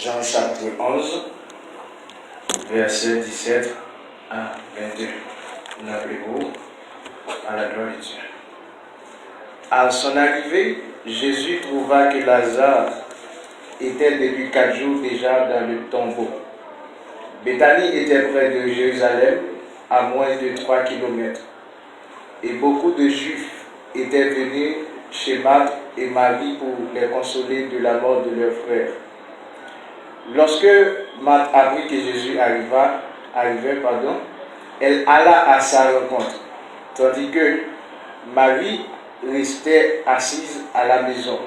Jean chapitre 11, verset 17 à 22. Levez-vous à la gloire de Dieu. À son arrivée, Jésus trouva que Lazare était depuis 4 jours déjà dans le tombeau. Béthanie était près de Jérusalem, à moins de 3 kilomètres. Et beaucoup de Juifs étaient venus chez Marthe et Marie pour les consoler de la mort de leur frère. Lorsque Marthe apprit que Jésus arrivait, elle alla à sa rencontre, tandis que Marie restait assise à la maison.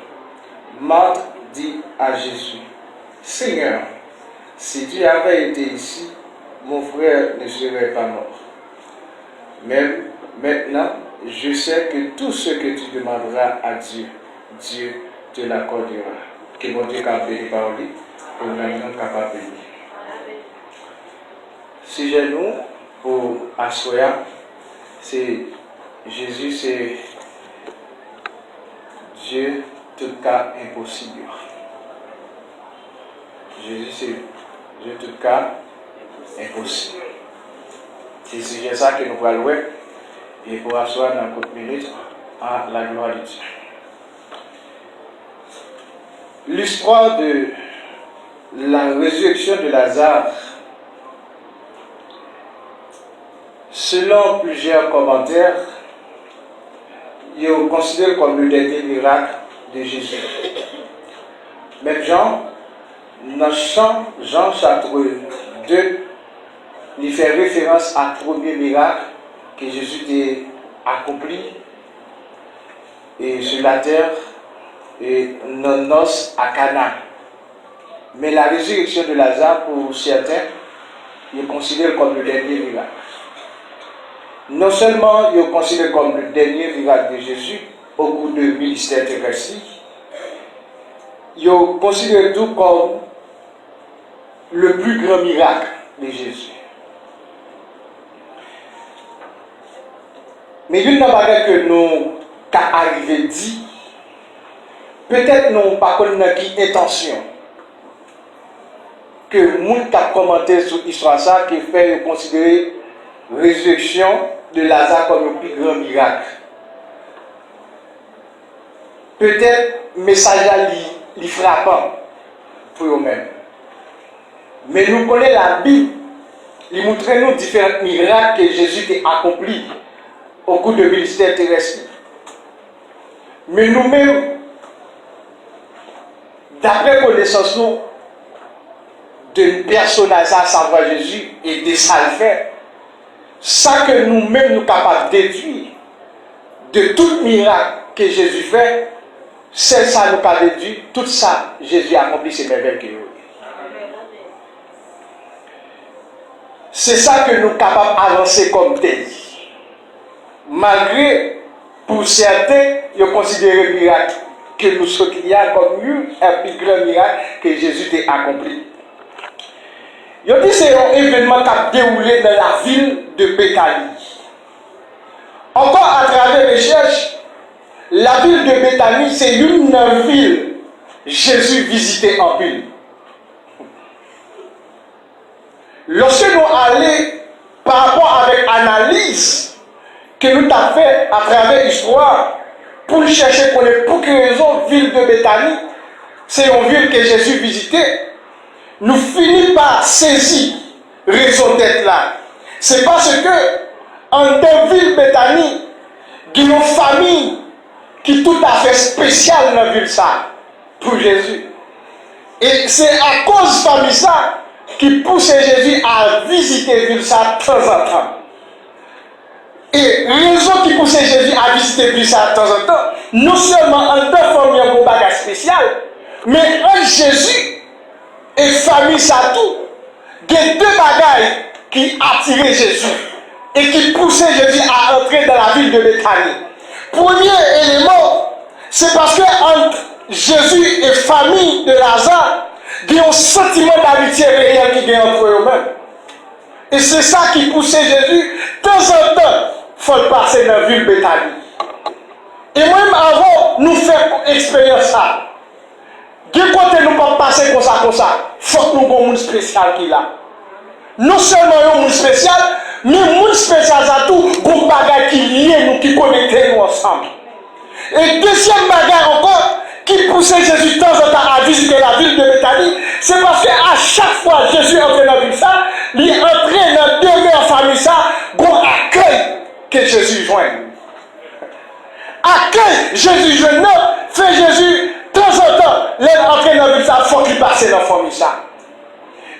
Marthe dit à Jésus: Seigneur, si tu avais été ici, mon frère ne serait pas mort. Mais maintenant, je sais que tout ce que tu demanderas à Dieu, Dieu te l'accordera. Que mon Dieu capable de parler, pour nous capable de lire. Sujet nous pour Assoya, c'est Jésus, c'est Dieu, tout cas impossible. Jésus, c'est Dieu, tout cas impossible. C'est sujet ça que nous allons voir et pour asseoir dans quelques minutes à la gloire de Dieu. L'histoire de la résurrection de Lazare, selon plusieurs commentaires, il est considéré comme le dernier miracle de Jésus. Même Jean, dans Jean chapitre 2, il fait référence à premier miracle que Jésus a accompli et sur la terre et nos noces à Cana. Mais la résurrection de Lazare, pour certains, il est considéré comme le dernier miracle. Non seulement il est considéré comme le dernier miracle de Jésus au cours du ministère terrestre, il est considéré tout comme le plus grand miracle de Jésus. Mais une chose que nous avons arrivé dit, peut-être nous n'avons pas connu qui intention que les gens qui ont commenté sur l'histoire ça qui fait considérer la résurrection de Lazare comme le plus grand miracle. Peut-être le message est frappant pour eux-mêmes. Mais nous connaissons la Bible, il montre nous différents miracles que Jésus a accomplis au cours du ministère terrestre. Mais nous-mêmes, d'après connaissance nous, de personnage à savoir Jésus et de ça le faire, ça que nous-mêmes nous sommes capables de déduire de tout miracle que Jésus fait, c'est ça nous avons déduit, tout ça, Jésus a accompli ces merveilles que nous. C'est ça que nous sommes capables d'avancer comme tel. Malgré, pour certains, ils considèrent le miracle que nous sommes comme un plus grand miracle que Jésus a accompli. Ils dit que c'est un événement qui a déroulé dans la ville de Béthanie. Encore à travers les recherches, la ville de Béthanie, c'est une ville Jésus visitait en ville. Lorsque nous allons par rapport avec l'analyse que nous avons fait à travers l'histoire pour chercher pour quelle raison la ville de Béthanie, c'est une ville que Jésus visitait, nous finissons par saisir raison d'être là. C'est parce que en dans ville Béthanie, il y a une famille qui est tout à fait spéciale dans la ville ça pour Jésus. Et c'est à cause de la famille ça qui pousse Jésus à visiter la ville ça de temps en temps. Et raison qui pousse Jésus à visiter la ville ça de temps en temps, non seulement en deux familles un bagage spécial, mais en Jésus et famille ça tout, il y a deux bagages qui attiraient Jésus et qui poussaient Jésus à entrer dans la ville de Béthanie. Premier élément, c'est parce que entre Jésus et famille de Lazare, il y a un sentiment d'amitié réel qui est entre eux-mêmes. Et c'est ça qui poussait Jésus, de temps en temps, il faut passer dans la ville de Béthanie. Et même avant, nous faisons expérience ça. De côté nous pas passer comme ça, faut que nous ayons un monde spécial qui est là. Non seulement un monde spécial, mais un monde spécial à tout, un bagage qui lie nous, qui connecte nous ensemble. Et deuxième bagage encore, qui poussait Jésus de temps en temps à visiter la ville de Béthanie, c'est parce qu'à chaque fois Jésus entrait dans la ville, ça, il entrait dans deux demeure famille, ça, bon accueil que Jésus joint. Accueil Jésus joint, non, fait Jésus, de temps en temps, l'entrée dans la ville, ça, il faut qu'il passe dans la famille, ça.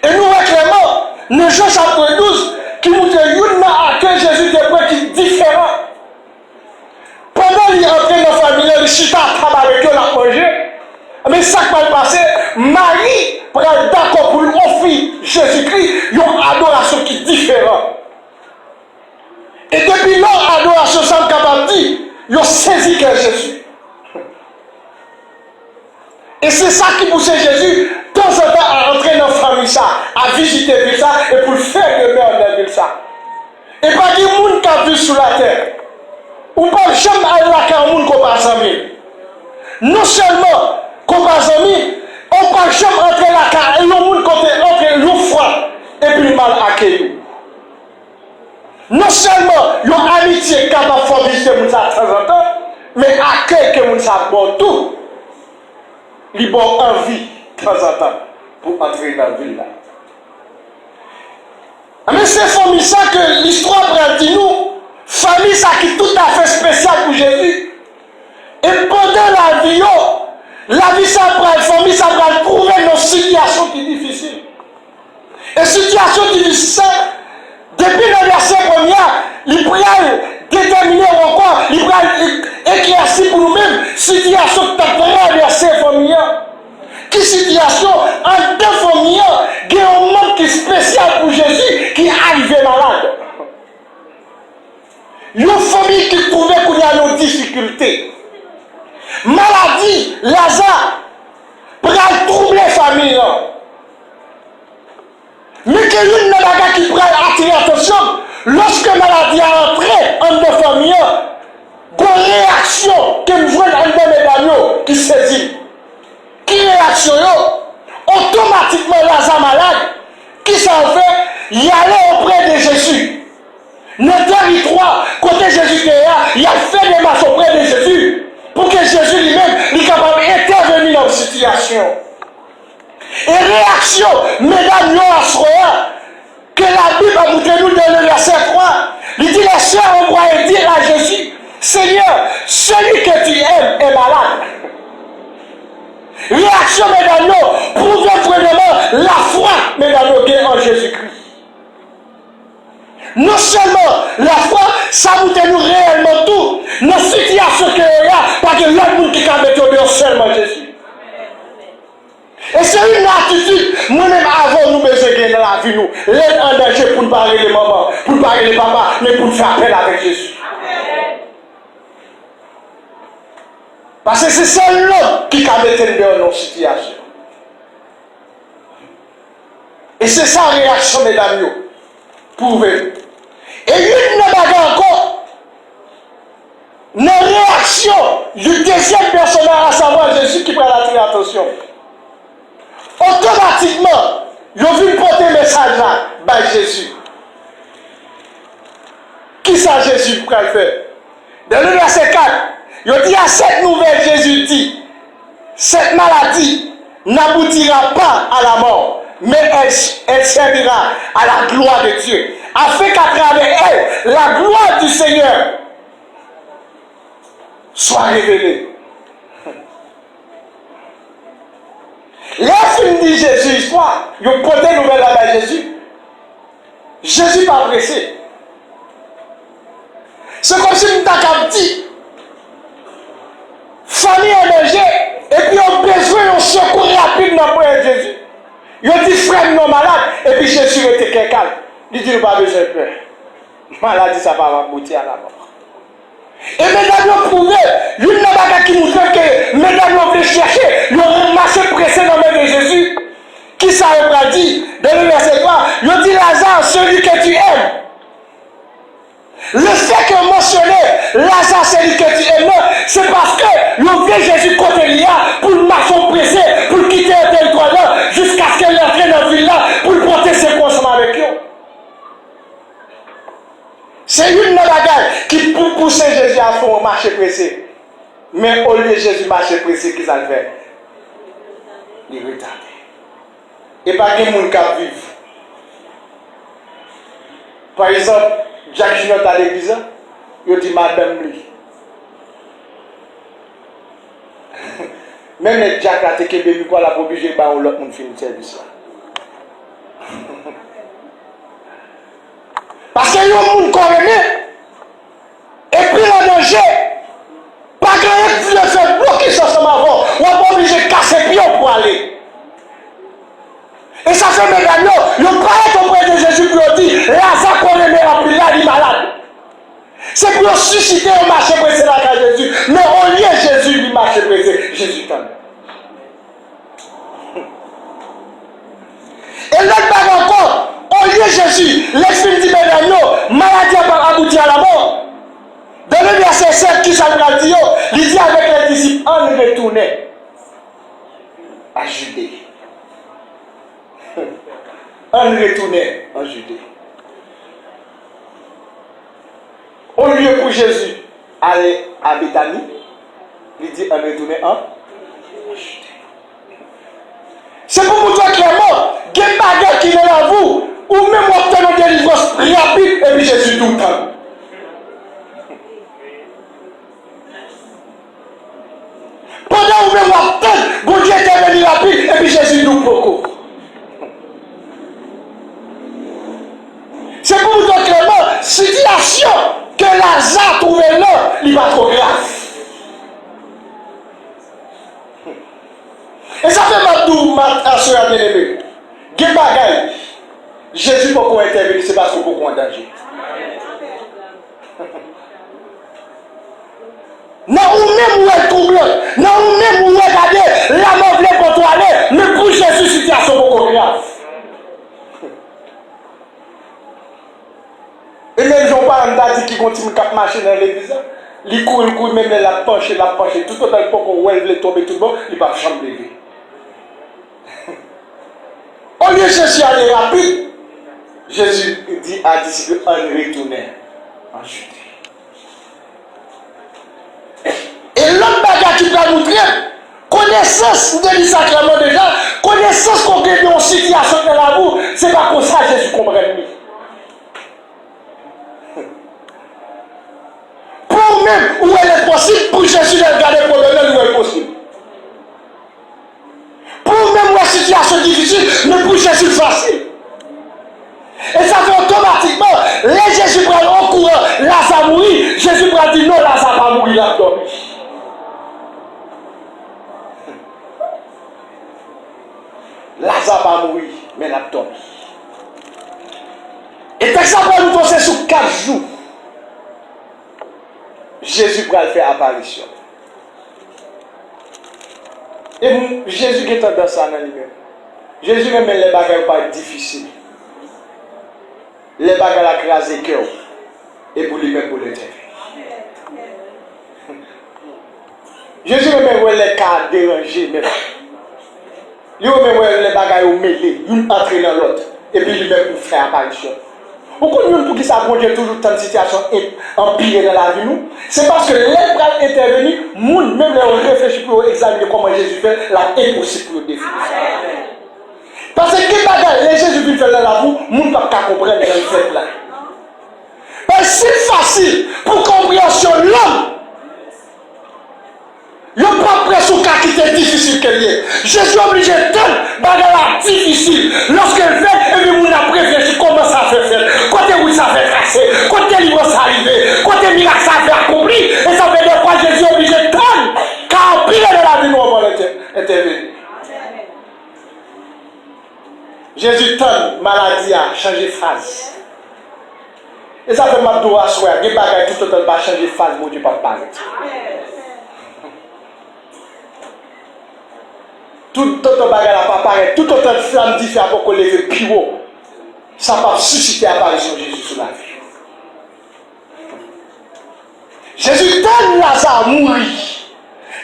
Et nous voyons clairement, le Jean chapitre 12, qui nous dit un accueil Jésus des points qui est différent. Pendant qu'il entrait dans la famille, il chita à table avec eux, la manger. Mais ça qui va passer, Marie prend d'accord pour lui offrir Jésus-Christ une adoration qui est différente. Et depuis leur adoration, ça me capable de dire, ils ont saisi que Jésus. Et c'est ça qui poussait Jésus, de temps en temps, à entrer dans la famille, ça, à visiter la ville, ça, et pour faire demeure dans la ville, ça. Et pas qu'il y ait monde qui a vu sur la terre. Ou pas jamais aller à la monde qu'on passe en mille. Non seulement qu'on passe en mille, on ne peut jamais entrer la car et le monde qu'on entre l'eau froid et puis mal accueilli. Non seulement il y a une amitié capable de faire visiter de temps en temps, mais accueil que nous avons tout. Il a envie de temps en temps pour entrer dans la ville là. Mais c'est famille ça que l'histoire prend de nous. Famille, ça qui est tout à fait spécial pour Jésus. Et pendant la vie, ça prend, famille, ça prend trouver nos situations qui sont difficiles. Et situations difficiles, depuis le verset premier, il peut déterminer encore, il peut éclaircir pour nous-mêmes, situation qui t'a traversé, famille. Qui situation, en deux familles, il y a un monde qui est spécial pour Jésus, qui est arrivé malade. Une famille qui trouvait qu'il y a nos difficultés. Maladie, Lazare, pour troubler la famille. Mais qu'il y a une bagarre qui pourrait attirer l'attention, lorsque la maladie a entré en deux familles, il y a une réaction que nous voyons en deux médaillons qui saisit. Qui réaction? Automatiquement, Lazare malade, qui s'en fait, y aller auprès de Jésus. Notre territoire, côté Jésus il a fait des marches auprès de Jésus pour que Jésus lui-même soit capable d'intervenir dans la situation. Et réaction, mesdames, à ce que la Bible a montré nous dans le verset 3, il dit les sœurs ont voulu dire à Jésus, Seigneur, celui que tu aimes est malade. Réaction, mesdames, prouve vraiment la foi, mesdames, en Jésus-Christ. Non seulement la foi, ça vous nous réellement tout, dans la situation qu'il y a, parce que l'autre monde qui a mettre seulement Jésus. Et c'est une attitude, moi-même avant nous besoin dans la vie, nous, l'aide en danger pour nous parler les mamans, pour nous parler les papas, mais pour nous faire appel avec Jésus. Parce que c'est seul l'autre qui a mettre dans nos situations. Et c'est ça la réaction, mesdames, prouvez. Et une bagarre encore, une réaction du deuxième personnage, à savoir Jésus qui prend l'attention. Automatiquement, ils ont vu porter le message là, par Jésus. Qui ça Jésus pour le faire? Dans le verset 4, il dit à cette nouvelle, Jésus dit, cette maladie n'aboutira pas à la mort, mais elle servira à la gloire de Dieu, afin qu'à travers elle, la gloire du Seigneur soit révélée. Là, il dit Jésus, histoire, il a porté nouvelle à Jésus. Jésus pas pressé. C'est comme si nous avons dit, famille émergée, et puis on a besoin d'un secours rapide dans le Jésus. Il a dit frère non malade, et puis Jésus était quelqu'un. Il dit, pas besoin de peur. Maladie, ça va m'aboutir à la mort. Et mesdames, vous prouvez, une bagarre qui nous fait que mesdames, vous voulez chercher, le marché pressé dans le nom de Jésus. Qui ça a dit dans le verset 3, il dit Lazare, celui que tu aimes. Le fait que mentionner Lazare, celui que tu aimes, c'est parce que le vieux Jésus côté l'IA pour le marché pressé, pour quitter un territoire là, jusqu'à ce qu'il entre qui poussait Jésus à faire un marché pressé. Mais au lieu de Jésus marcher pressé, qu'est-ce qu'il fait? Il retarde. Et pas de monde qui vivre. Par exemple, Jacques Junior à l'église, il dit madame lui. Même les Jacques a été béni pour la obligé de faire l'autre monde finir le service. Parce que les gens qu'on aimé, et puis le danger, pas grand qui le fait bloquer sur son avant, on n'est pas obligé de casser pied pour aller. Et ça fait mesdames, ils n'ont pas été auprès de Jésus pour dire, Lazare qu'on aimé rempli là, il est malade. C'est pour susciter un marché pressé là à Jésus. Mais au lieu de Jésus, il marché pressé, Jésus t'aime. Et l'autre part encore, au lieu de Jésus, l'esprit dit mesdames, maladie va aboutir à la mort. Dans le verset 7 qui s'appelle dit, il dit avec les disciples, on retournait à Judée. On retournait en Judée. Au lieu pour Jésus aller à Béthanie, il dit on retournait en Judée. C'est pour vous dire clairement, il y a des bagages qui sont là vous, ou même obtenir une délivrance rapide, et puis Jésus tout le temps. Pendant où même obtenir, bon Dieu est venu rapide, et puis Jésus nous beaucoup. C'est pour vous dire clairement, situation que Lazare trouvait là, il n'est pas trop grave. Et ça fait ma soeur bien-aimée. Jésus pour qu'on intervienne, c'est parce qu'on est beaucoup en danger. Non, ou même où est troublé, non, ou même où est regardé, la mort voulait pour toi aller, mais pour Jésus, situation beaucoup grave. Et même gens pas en dit qui continue à marcher dans l'église, il court, même la penche, tout autant que qu'on veut tomber tout le monde, il ne va pas jamais lever. Au lieu de Jésus aller rapide, Jésus dit à disciples, on retournait en Judée. Et l'autre bagage qui va montrer, connaissance de l'Isacrement déjà, connaissance qu'on gagne en situation de la boue, c'est pas comme ça que Jésus comprend mieux. Pour même où elle est possible, pour Jésus de regarder le problème où elle est possible. Pour même où la situation difficile, mais pour Jésus facile. Et ça fait automatiquement, les Jésus prend au courant, Lazare mourir, Jésus prend dit non, Lazare va mourir, il a dormi. Lazare va mourir, mais il a dormi. Et texte ça va nous passer sur 4 jours. Jésus va faire apparition. Et Jésus qui est dans ça dans lui-même. Jésus même les bagages pas difficiles. Les bagages à craser cœur. Et pour lui-même pour l'éternel. Jésus même les cas dérangés même. Lui même les bagages au mêlés, une entrée dans l'autre. Et puis lui-même pour faire apparition. Pourquoi nous pour qui ça conduit toujours tant de situations empirées dans la vie nous? C'est parce que les bras intervenus, nous même les réfléchis pour examiner comment Jésus fait, là impossible pour le définir. Parce que les Jésus qui fait dans la vie, nous ne pouvons pas comprendre dans cette là. C'est facile pour compréhension l'homme. Il n'y a pas presque au cas qui était difficile qu'elle est. Jésus est obligé de faire bagarre difficile. Lorsqu'elle fait, et puis vous avez réfléchi comment ça fait faire. Côté où ça fait tracer, côté livre ça arriver, côté miracle ça fait accomplir. Et ça fait des fois Jésus est obligé de prendre. Car pire de la vie, nous avons intervenir. Jésus donne maladie à changer de phase. Et ça fait ma doigt à soi. Il y a des bagages tout le temps pas changer de phase, mon Dieu, pas parler. Tout autant bagarre pas pareil, tout autant de flammes différentes pour qu'on lève plus haut. Ça va susciter l'apparition de Jésus sur la vie. Jésus donne Lazare mourir.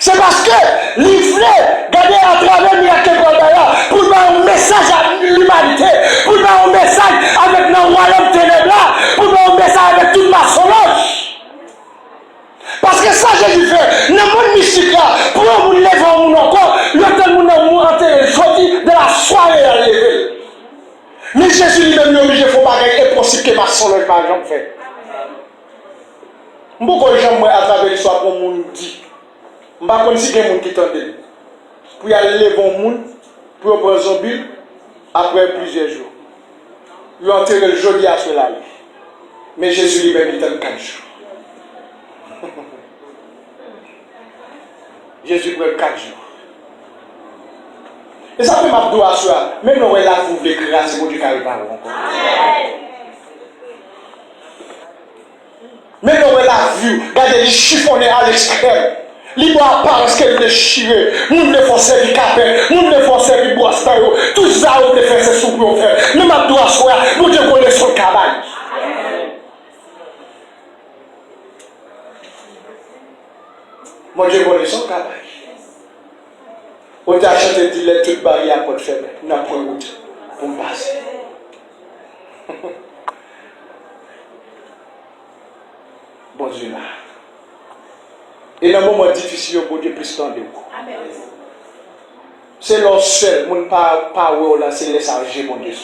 C'est parce que l'Iflé, regardez à travers le miracle pour donner un message à l'humanité, pour donner un message avec nos royaumes ténèbres, pour donner un message avec toute ma solange. Jésus lui-même est obligé de faire bagage impossible que ma soeur par exemple fait. Beaucoup de gens à travers l'histoire pour monde dit. Je ne sais pas si il y a des gens qui t'entendent. Pour y aller lever un monde, pour prendre son bill, après plusieurs jours. Ils ont enterré le jeudi à cela. Mais Jésus lui-même il donne 4 jours. Jésus prend 4 jours. Et ça fait ma doigt à soi. Même nous, là, vous voulez grâce, vous dites qu'il encore. Même nous, là, vu, regardez les chiffonner à l'extrême. Libre à part parce qu'elle est déchirée. Nous ne faisons servir capin, nous ne faisons servir bois, tout ça, on ne fait c'est sous pour faire. Même ma doigt à soi, nous devons connaître son cabane. Moi, je connais son cabane. On t'a acheté des lettres, toute barrière pour te faire, n'a pas de route pour me passer. Bon Dieu là. Et dans un moment difficile, bon Dieu plus tendre. C'est leur seul, mon pas là, c'est les charger mon Dieu.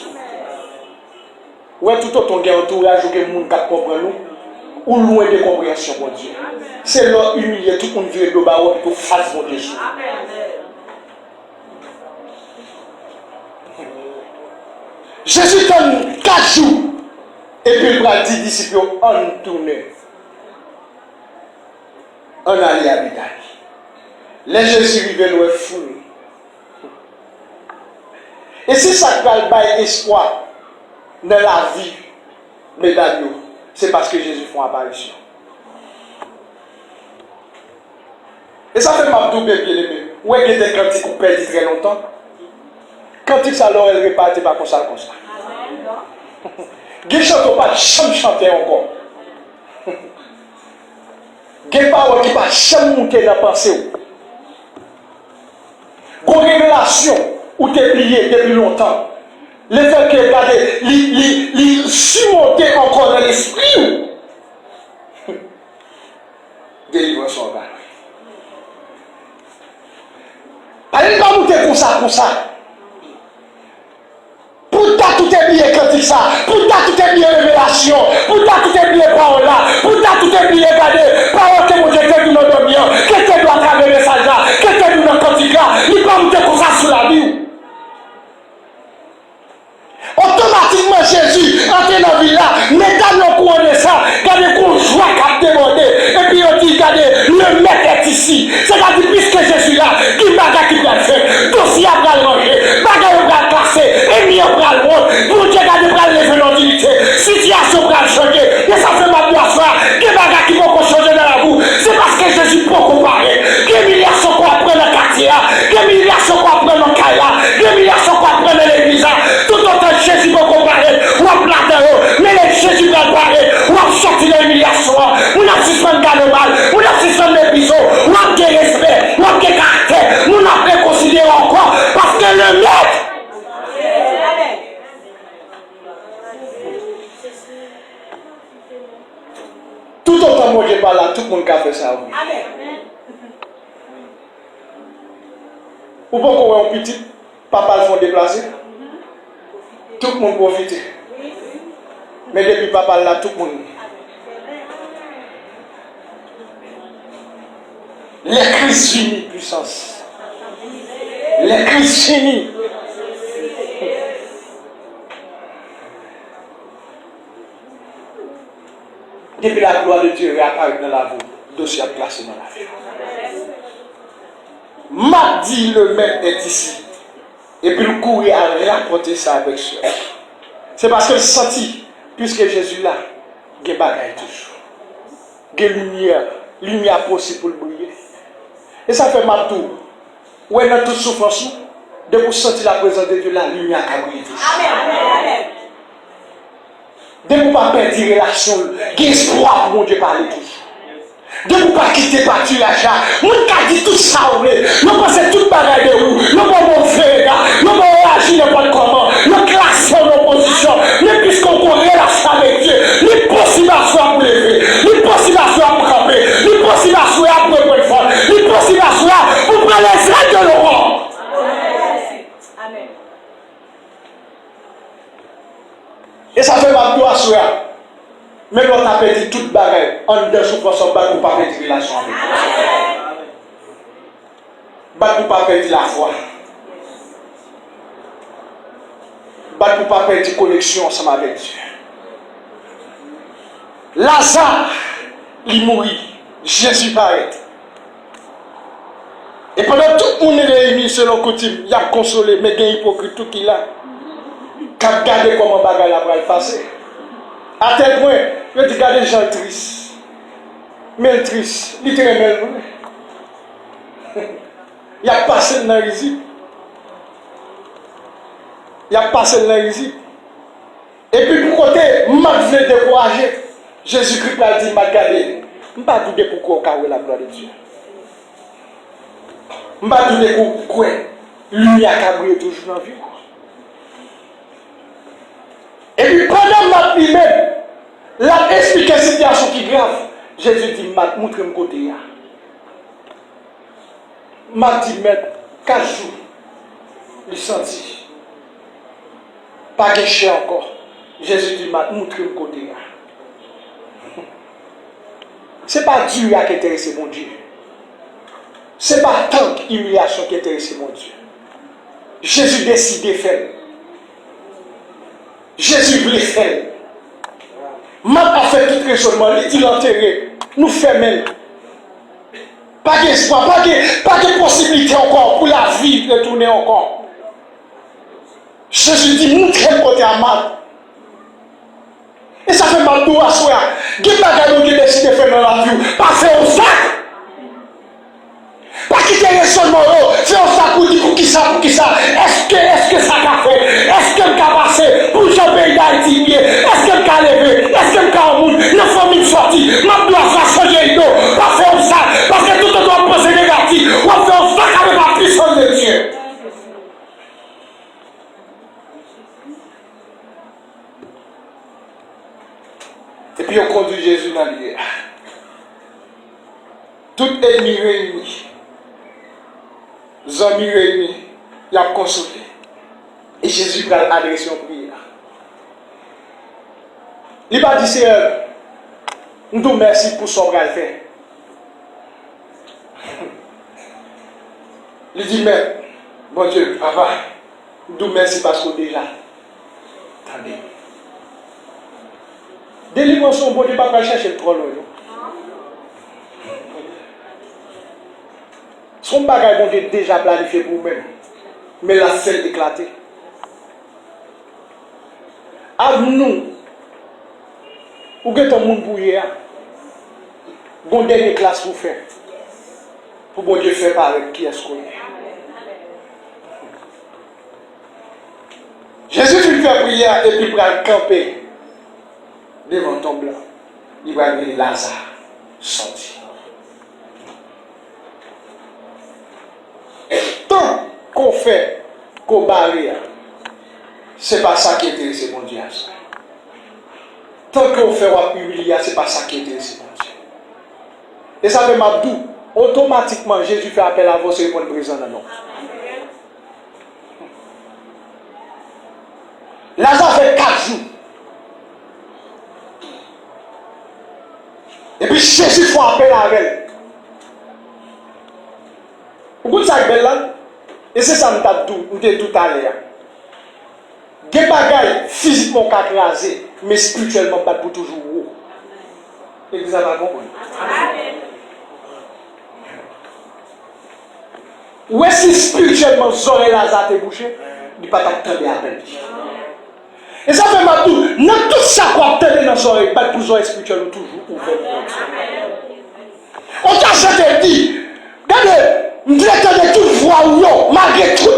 Ouais, tout autant qu'il y a un entourage ou que les gens comprennent nous, ou loin de compréhension, mon Dieu. C'est leur humilier, tout le monde vient de barreau pour faire mon Dieu. Jésus donne 4 jours. Et puis il va dire disciples en tourner. En aller à Bethanie. Les Jésus arrivent nous fou. Et c'est ça qui va le espoir dans la vie, mesdames, c'est parce que Jésus fait apparition. Et ça fait ma double bien aimé. Où est-ce que des cantiques qu'on perd très longtemps? Cantique ça alors elle répartit pas comme ça. Des chanteurs pas jamais chanter encore. Des paroles qui pas jamais monter dans la pensée. Une révélation où tu es plié depuis longtemps. Le fait que regardez, il surmonter encore dans l'esprit. Délivre son gars. Allez pas monter pour ça. Pour ta tout est bien cantique ça, pour ta tout est bien révélation, pour ta tout est bien parole là, pour ta tout est bien regardez, parole que mon Dieu fait nous dormir, que tu dois travailler le message là, que tu dois cantique là, il pas monter pour ça sur la vie. Automatiquement Jésus entre dans la vie là, mesdames nous couronne ça, regardez qu'on joie qu'à déborder, et puis on dit regardez, le maître est ici, c'est-à-dire puisque Jésus là, qui bagarre qui va faire, dossier à bras manger, bagarre à classer, et mis à bras le monde, pour Dieu garder bras lever l'utilité, situation bras changer, et ça fait ma voix soir, que bagarre qui vont changer dans la boue, c'est parce que Jésus peut comparer, que milliards sont quoi après le quartier, que milliards sont quoi après le caïa, que milliards sont quoi après l'église, tout autant Jésus peut comparer, ou à plateau, mais les Jésus peut comparer, ou à sortir de l'humiliation, ou à suspendre le mal, ou à suspendre l'épisode, ou à de respect, ou à de caractère, nous n'avons pas considéré encore, parce que le maître, tout autant moi je parle là, tout le monde a fait ça. Ou pas qu'on ait un petit, papa le font déplacer. Tout le monde profite. Mais depuis papa là, tout le monde. Les crises finies, puissance. Les crises finies. Depuis la gloire de Dieu réapparaît dans la vie, dossier à placer dans la vie. Mardi, le maître est ici. Et puis le courir à rapporter ça avec soi. C'est parce que le senti, puisque Jésus là, il y a bagaille toujours. Il y a lumière possible pour le briller. Et ça fait ma tour. Où est notre souffrance, de vous sentir la présence de Dieu, la lumière a brillé toujours. Amen. De ne pas perdre des relations, d'espoir pour mon Dieu parler toujours. De ne pas quitter partir l'achat. Mon cas dit tout ça, nous pensons tout bagaille de vous. Nous pouvons faire, nous pouvons réagir n'importe comment. Nous classons nos positions. Mais puisqu'on connaît relation avec Dieu, l'impossible à soi pour lever, l'impossible à soi pour camper, l'impossible à soi pour prendre fort, l'impossible à soi pour prendre les ailes de l'Europe. Amen. Et ça fait ma doigt sur elle. Mais quand on a perdu toute bagarre, en deux souffrances, on ne peut pas perdre la relation avec Dieu. On ne peut pas perdre la foi. On ne peut pas perdre la connexion ensemble avec Dieu. Lazare, il mourit. Jésus paraît. Et pendant tout le monde est réuni selon coutume, il a consolé, mais il y a hypocrite tout qu'il a. Quand regardez comment bagarre la va passer. À tel point, je dis regardez les gens tristes. Mais triste, littéralement. Il a passé dans la risible. Il a passé dans la risible. Et puis pour côté, Marc veut décourager. Jésus-Christ a dit, regardez, je ne vais pas douter pourquoi on a la gloire de Dieu. Je ne vais pas douter pourquoi lui a cabré toujours dans la vie. Et puis pendant Marc lui-même, l'a expliqué la situation qui est grave. Jésus dit, Marc, montre-moi côté. Marc dit, mais 4 jours, il sentit. Pas de chien encore. Jésus dit, Marc, montre-moi côté. Ce n'est pas Dieu qui a intéressé mon Dieu. Ce n'est pas tant d'humiliation qui a intéressé mon Dieu. Jésus décide de faire. Jésus voulait faire. Marc a fait tout raisonnement. Il dit l'enterrer. Nous fermons. Pas d'espoir, pas de possibilité encore pour la vie de tourner encore. Jésus dit, montrez côté à Marc. Et ça fait mal pour soi. Qui bagaille qui décide de faire dans la vie, pas faire un sac. Pas quitter les raisonnements, faire un sac pour dire pour qui ça. Est-ce que ça a fait? Est-ce qu'elle a passé pour le pays d'Haïti? Est-ce qu'elle a levé? Est-ce qu'elle a un monde? La famille sortie. Ma doit faire changer d'eau. Pas faire un sac. Parce que tout le monde doit poser négatif. On va faire un sac avec la puissance de Dieu. Et puis on conduit Jésus dans l'hier. Tout ennemi réuni. Amis réunis. Il a consolé. Et Jésus va adresser une prière. Il va dire, Seigneur, nous te remercions pour ce qu'on a fait. Il dit, mais, bon Dieu, papa, nous te remercions parce que déjà, attendez. Délivre son bon Dieu, pas chercher le trône. Son bagage bon Dieu déjà planifié pour vous-même. Mais la scène éclatée. À nous, ou que ton monde pour hier, bon dernière classe pour faire. Pour bon Dieu faire par qui est-ce qu'on est. Jésus fait faire prière et puis il va camper devant ton blanc. Il va venir Lazare sortir. Tant qu'on fait, qu'on barre, ce n'est pas ça qui intéresse mon Dieu. Tant qu'on fait humilier, ce n'est pas ça qui intéresse mon Dieu. Et ça fait ma doux. Automatiquement, Jésus fait appel à vous, c'est pour le présent dans nous. Lazare fait 4 jours. Et puis Jésus fait appel à elle. Vous savez ça, belle là? Et c'est ça que nous dit tout à l'heure. Des bagailles physiquement écrasées, mais spirituellement pas pour toujours haut. Et vous avez compris? Ou est-ce que spirituellement, Zoré Lazare est bouché? Il n'y a pas d'attendre à peine. Et ça fait ma tout. Dans tout ça qu'on attend dans Zoré, pas pour Zoré spirituellement toujours ouvert. On t'a chanté dit, regardez, nous attendons toute voix ou non, malgré tout.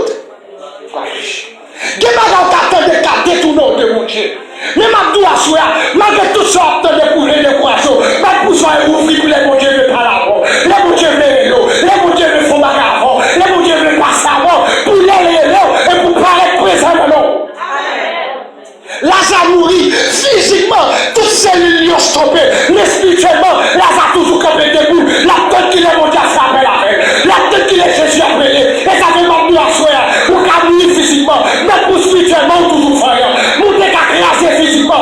Des bagages t'attendent qu'à détourner de mon Dieu. Mais ma doua soya, malgré tout ça, attendez pour les décorations, pas pour ça, ouvrir pour les bon Dieu veulent parler avant, les bon Dieu veulent l'eau, les bon Dieu veulent faire bagarre avant, les bon Dieu veulent passer avant, pour les et pour paraître présent non. Lazare mourit physiquement, toutes ces cellules ont stoppé, mais spirituellement, Lazare toujours campé debout, la tête qu'il est monté à frapper la veille, la tête qu'il est Jésus appelé, et ça fait mal à soya, pour qu'à mourir physiquement, mais pour spirituellement, toujours faire, pour qu'à craser physiquement,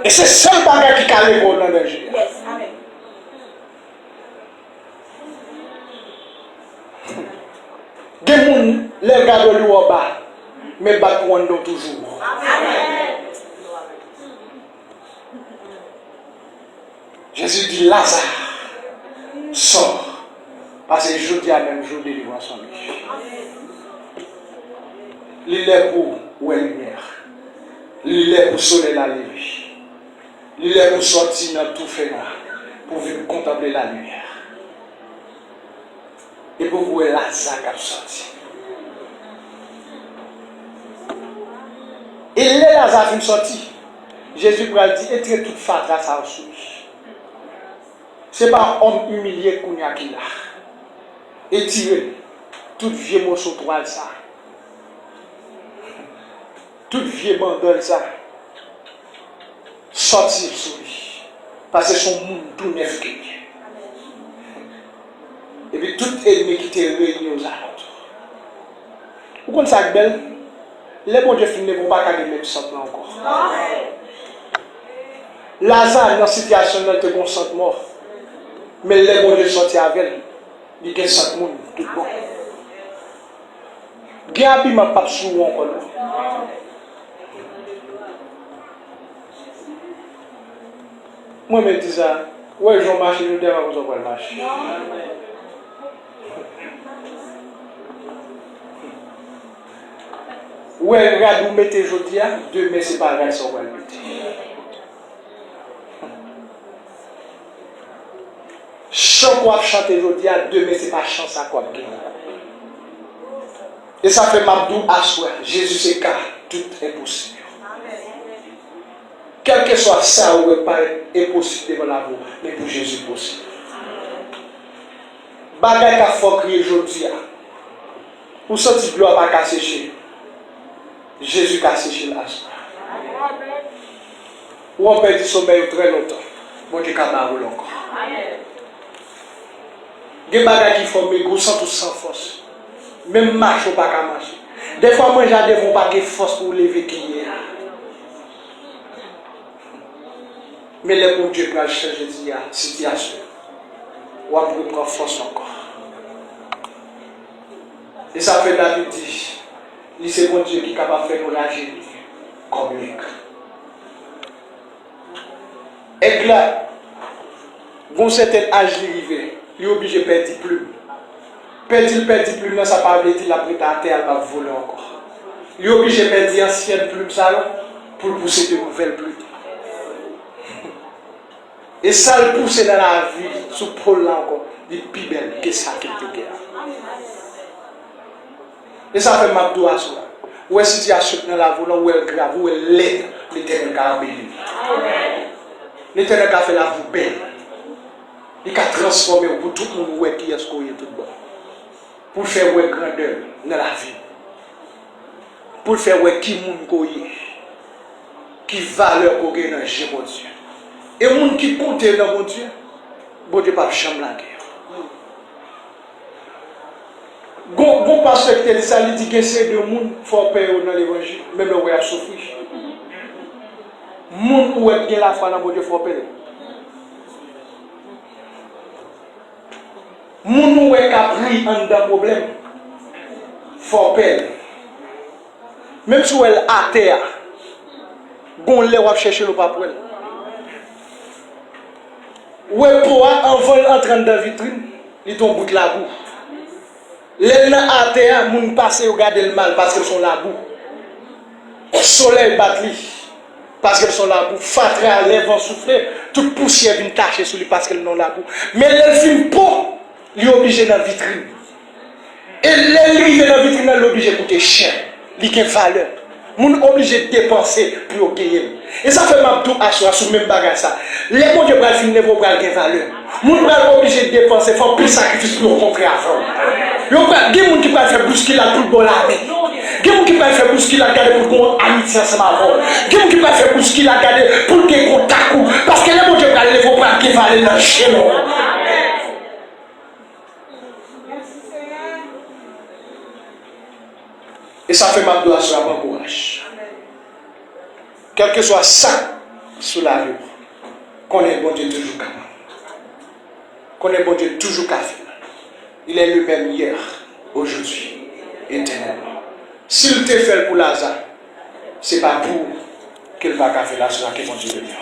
Et c'est seul bagage qui calme pour dans le jeu. Des gens, les gars de l'eau bas, mais battent toujours. Jésus dit Lazare, sors. Parce que je dis à même jour de délivrance en lui. Il est pour la lumière. Il est pour soleil la lever. Il est pour sortir dans tout fait noir. Pour venir contempler la lumière. Et pour voir Lazare qui a sorti. Et les Lazare qui sont sortis. Jésus va dire, et toute fatra ça au souci. Ce n'est pas un homme humilié qu'on a qui là. Et tirer tout vieux morceau de toile ça. Tout vieux bandole ça. Sortir sur lui. Parce que son monde tout neuf qui est. Et puis tout ennemi qui était réuni aux alentours. Vous connaissez ça belle? Les bons dieux ne vont pas garder le même sentiment encore. Lazare dans la situation où il était sent mort. Mais les bons dieux sortis avec elle. Il y a 5 monde tout bon. Gabi m'a pas souvent encore. Moi me dis ça. Ouais, je marche nous devant vous avoir marcher. Ouais, regarde vous mettez aujourd'hui, demain c'est pas grave ça on va le mettre. Chant qu'on va chanter aujourd'hui, demain c'est pas chant ça qu'on va gagner. Et ça fait Mabdou à soi. Jésus c'est car tout est possible. Quel que soit ça ou pas impossible devant la voie, mais pour Jésus possible. Bagay ka faut crier aujourd'hui. Pour sortir de l'eau pas sécher. Jésus a séché l'asthme. Ou on perd du sommeil très longtemps. Bon Dieu a marre encore. Des bagages qui font mes gros sans tout sans force. Même marche ou pas qu'à marcher. Des fois, moi, j'ai des pas de force pour lever qui est. Mais les bon Dieu peut changer la situation. Ou après prendre force encore. Et ça fait David dit, c'est bon Dieu qui est capable de faire nous rager comme l'aigle. Aigle là, bon certain âge arrivé, il est obligé de perdre plume. Perdre plume, ça ne veut pas dire la prête à terre, elle va voler encore. Il est obligé de perdre ancienne plume pour pousser de nouvelles plumes. Et ça le pousse dans la vie, sous pôle là encore, dit plus belle que ça qui était. Et ça fait ma doigt sur là. Où est-ce que situation dans la voie, où elle grave, où elle l'aide, l'Éternel a béni. L'Éternel a fait la vie belle. Il a transformé pour tout le monde qui est ce qu'il est tout bon. Pour faire une grandeur dans la vie. Pour faire qui monde qui valeur qu'on a dans le jeu, mon Dieu. Et les gens qui comptent dans mon Dieu, bon Dieu pas jamais la guerre. Bon pasteur qui dit ça, il dit que c'est de gens qui font payer dans l'évangile, même le roi a souffert. Les gens qui ont bien la foi dans mon Dieu faut payer. Les gens qui ont pris un problème, faut payer. Même si elle est à terre, bon les va chercher le pape. Ouais, pour un vol entrant dans la vitrine, il tombe bout de la boue. Les gens à terre, les gens passent et regardent le mal parce qu'ils sont la boue. Le soleil bat parce qu'ils sont la boue. Fatra, les vents souffler, toute poussière vient tacher sur lui parce qu'ils sont la boue. Mais les films pour, il est obligé dans la vitrine. Et les livres dans la vitrine, il est obligé de coûter cher. Il a une valeur. Moun obligé de dépenser pour gagner. Et ça fait ma tout asseoir sur même bagage ça. Les bons Dieu pral finir pour pral gagner valeur. Moun pral obligé de dépenser, faut plus sacrifice pour rencontrer avant. Yo pral des moun qui pral faire bousculer pour bon la main. Des moun qui pral faire bousculer garder pour bon amitié ensemble avant. Des moun qui pral faire bousculer garder pour que contact parce que les bons Dieu pral lever pour pral gagner valeur dans chez nous. Et ça fait ma douleur sur mon courage. Quel que soit ça, sous la rue, qu'on est bon Dieu toujours capable. Qu'on est bon Dieu toujours capable. Il est le même hier, aujourd'hui, éternellement. S'il te fait pour Lazare, ce n'est pas pour qu'il va faire la chose qui est bon Dieu de Dieu.